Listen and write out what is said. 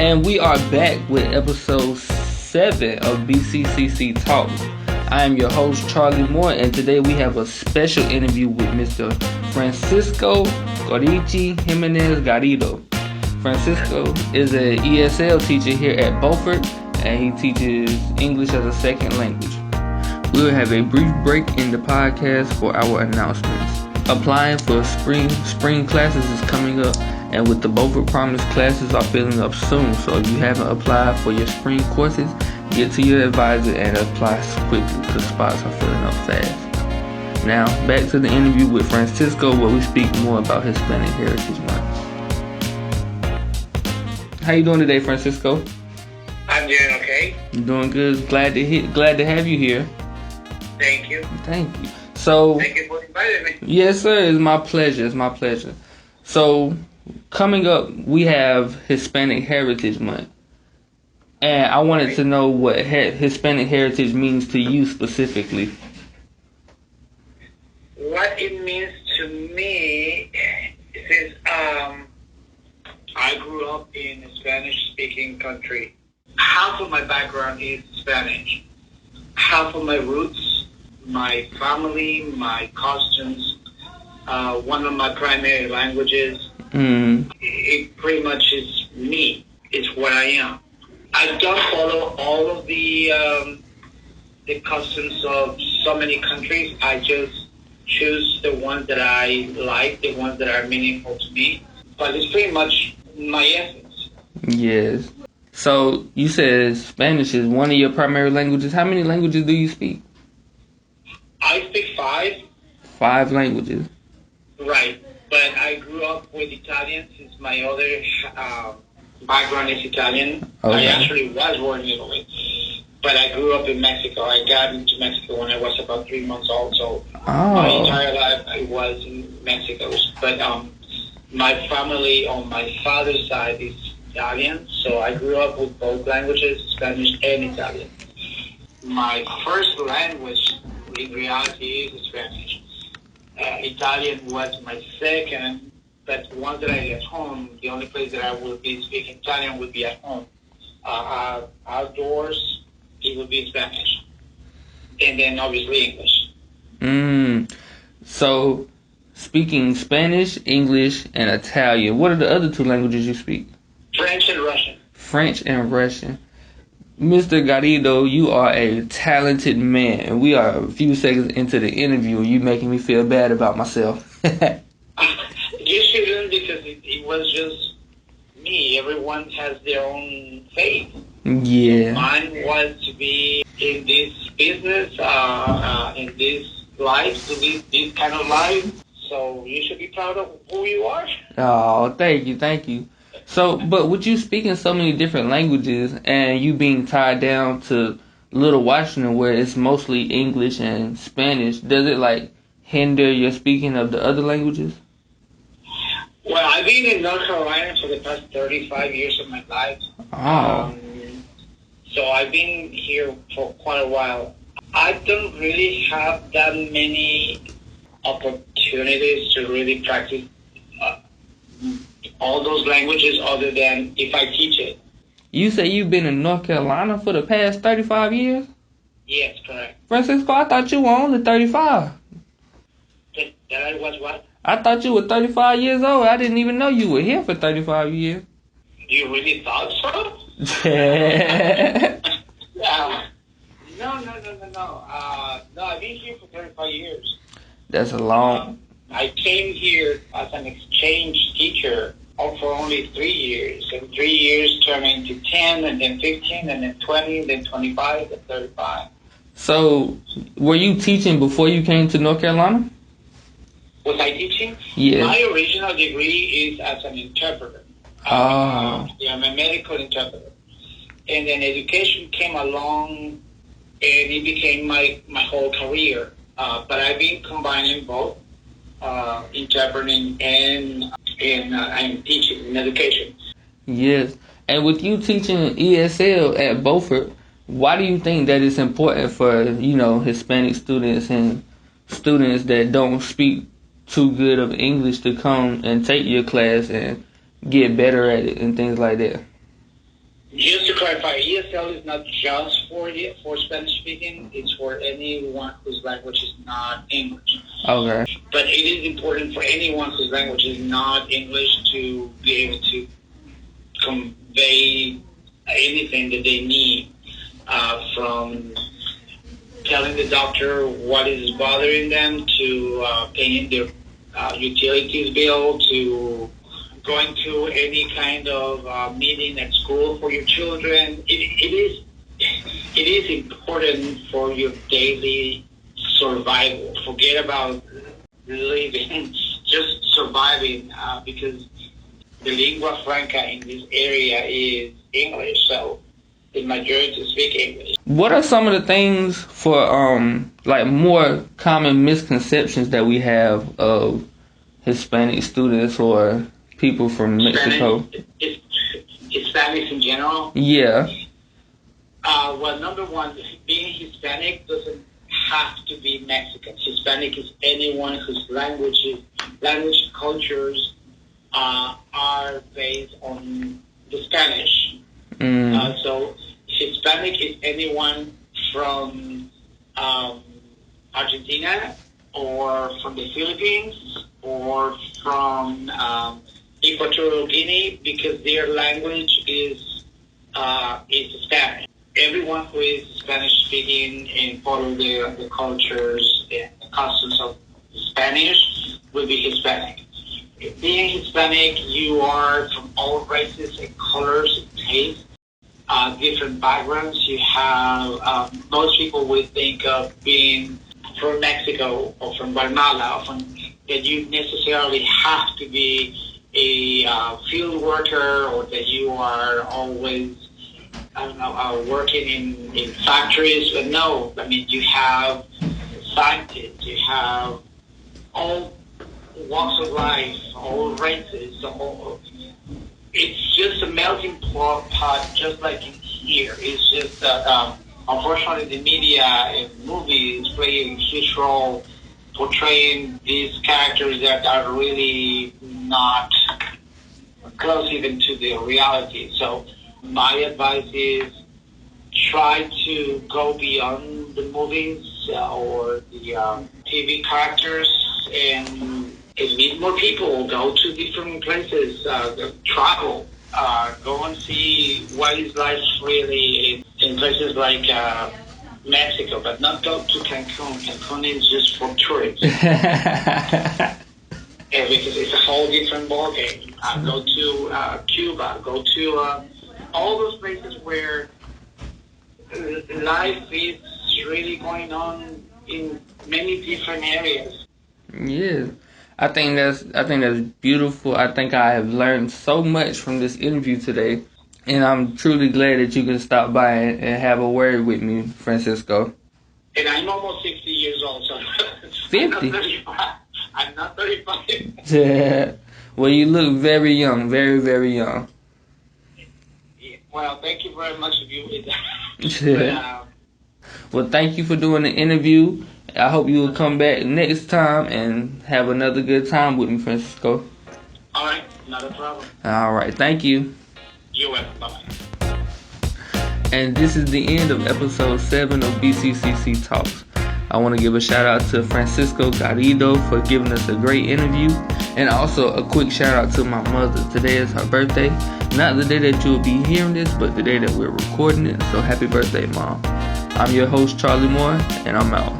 And we are back with episode 7 of BCCC Talks. I am your host, Charlie Moore, and today we have a special interview with Mr. Francisco Corichi Jimenez-Garrido. Francisco is an ESL teacher here at Beaufort, and he teaches English as a second language. We will have a brief break in the podcast for our announcements. Applying for spring classes is coming up, and with the Beaufort Promise classes are filling up soon. So if you haven't applied for your spring courses, get to your advisor and apply quickly because spots are filling up fast. Now, back to the interview with Francisco where we speak more about Hispanic Heritage Month. How you doing today, Francisco? I'm doing okay. You doing good? Glad to have you here. Thank you. Thank you. So, thank you for inviting me. Yes, sir. It's my pleasure. So, coming up, we have Hispanic Heritage Month. And I wanted to know what Hispanic Heritage means to you specifically. What it means to me is I grew up in a Spanish-speaking country. Half of my background is Spanish. Half of my roots, my family, my costumes, one of my primary languages. It pretty much is me. It's what I am. I don't follow all of the customs of so many countries. I just choose the ones that I like, the ones that are meaningful to me. But it's pretty much my essence. Yes. So you said Spanish is one of your primary languages. How many languages do you speak? I speak 5. 5 languages. Right. But I grew up with Italian since my other background is Italian. Okay. I actually was born in Italy. But I grew up in Mexico. I got into Mexico when I was about 3 months old. So my entire life I was in Mexico. But my family on my father's side is Italian. So I grew up with both languages, Spanish and Italian. My first language in reality is Spanish. Italian was my second, but once that I get home, the only place that I will be speaking Italian would be at home. Outdoors, it would be Spanish. And then obviously English. So, speaking Spanish, English, and Italian, what are the other 2 languages you speak? French and Russian. French and Russian. Mr. Garrido, you are a talented man, and we are a few seconds into the interview, and you making me feel bad about myself. You shouldn't, because it was just me. Everyone has their own faith. Yeah. Mine was to be in this business, in this life, to live this kind of life. So you should be proud of who you are. Oh, thank you. So, but with you speaking so many different languages and you being tied down to Little Washington where it's mostly English and Spanish, does it hinder your speaking of the other languages? Well, I've been in North Carolina for the past 35 years of my life. So I've been here for quite a while. I don't really have that many opportunities to really practice all those languages other than if I teach it. You say you've been in North Carolina for the past 35 years? Yes, correct. Francisco, I thought you were only 35. That I was what? I thought you were 35 years old. I didn't even know you were here for 35 years. You really thought so? No. No, I've been here for 35 years. That's a long... I came here as an exchange teacher for only 3 years. And 3 years turned into 10, and then 15, and then 20, then 25, and 35. So, were you teaching before you came to North Carolina? Was I teaching? Yeah. My original degree is as an interpreter. I'm a medical interpreter. And then education came along, and it became my whole career. But I've been combining both. Interpreting and teaching in education. Yes. And with you teaching ESL at Beaufort, why do you think that it's important for, Hispanic students and students that don't speak too good of English to come and take your class and get better at it and things like that? Just to clarify, ESL is not just for Spanish speaking. It's for anyone whose language is not English. Okay. But it is important for anyone whose language is not English to be able to convey anything that they need, from telling the doctor what is bothering them to paying their utilities bill to going to any kind of meeting at school for your children. It is important for your daily survival. Forget about living, just surviving, because the lingua franca in this area is English, so the majority speak English. What are some of the things for like more common misconceptions that we have of Hispanic students or people from Mexico? Hispanics in general? Yeah. Well, number one, being Hispanic doesn't have to be Mexican. Hispanic is anyone whose language cultures are based on the Spanish. So Hispanic is anyone from Argentina or from the Philippines or from Equatorial Guinea, because their language is Spanish. Everyone who is Spanish speaking and follow the cultures and the customs of Spanish will be Hispanic. Being Hispanic, you are from all races and colors and tastes, different backgrounds. You have, most people would think of being from Mexico or from Guatemala, or that you necessarily have to be a field worker, or that you are always, working in factories. But no, I mean, you have scientists, you have all walks of life, all races. It's just a melting pot, just like in here. It's just that, unfortunately, the media and movies play a huge role portraying these characters that are really not close even to the reality. So my advice is try to go beyond the movies or the TV characters and meet more people, go to different places, travel, go and see what is life really in places like Mexico, but not go to Cancun. Cancun is just for tourists. Because it's a whole different ballgame. Go to Cuba, go to all those places where life is really going on in many different areas. Yeah. I think that's beautiful. I think I have learned so much from this interview today, and I'm truly glad that you can stop by and have a word with me, Francisco. And I'm almost 60 years old, so 50? I'm not 35. Yeah. Well, you look very young, very, very young. Yeah. Well, thank you very much of you with that. Yeah. Well, thank you for doing the interview. I hope you will come back next time and have another good time with me, Francisco. All right, not a problem. All right, thank you. You're welcome. Bye-bye. And this is the end of episode 7 of BCCC Talks. I want to give a shout out to Francisco Garrido for giving us a great interview, and also a quick shout out to my mother. Today is her birthday. Not the day that you'll be hearing this, but the day that we're recording it. So happy birthday, Mom. I'm your host, Charlie Moore, and I'm out.